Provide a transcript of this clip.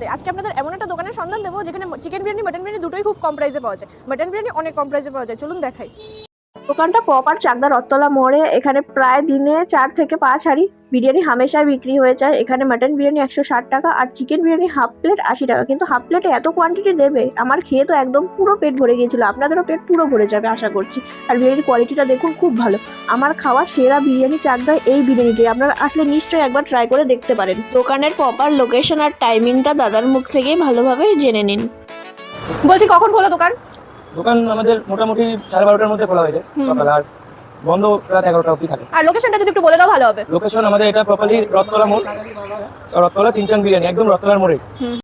ভিডিওতে আজকে আপনাদের এমন একটা দোকানের সন্ধান দেবো যেখানে চিকেন বিরিয়ানি মাটন বিরিয়ানি দুটোই খুব কম প্রাইসে পাওয়া যায়। মাটন বিরিয়ানি অনেক কম প্রাইসে পাওয়া যায়, চলুন দেখাই। দোকানটা প্রপার চাকদা রথতলা মোড়ে। এখানে প্রায় দিনে 4 থেকে 5 হাঁড়ি বিরিয়ানি হামেশাই বিক্রি হয়ে যায়। এখানে মাটন বিরিয়ানি 160 টাকা আর চিকেন বিরিয়ানি হাফ প্লেট 80 টাকা। কিন্তু হাফ প্লেটে এত কোয়ান্টিটি দেবে, আমার খেয়ে তো একদম পুরো পেট ভরে গিয়েছিল। আপনাদেরও পেট পুরো ভরে যাবে আশা করছি। আর বিরিয়ানির কোয়ালিটিটা দেখুন, খুব ভালো। আমার খাওয়া সেরা বিরিয়ানি চাকদায় এই বিরিয়ানিটি। আপনারা আসলে নিশ্চয়ই একবার ট্রাই করে দেখতে পারেন। দোকানের প্রপার লোকেশন আর টাইমিংটা দাদার মুখ থেকেই ভালোভাবে জেনে নিন। বলছি কখন খোলা দোকান? দোকান আমাদের মোটামুটি 12:30টার মধ্যে খোলা হয়ে যায় সকাল, আর বন্ধ রাত 11টা অবধি থাকে। আর লোকেশনটা যদি একটু বলে দাও ভালো হবে। লোকেশন আমাদের এটা প্রপারলি রথতলা মোড়, রথতলা চিনচাং বিরিয়ানি, একদম রথতলার মোড়ে।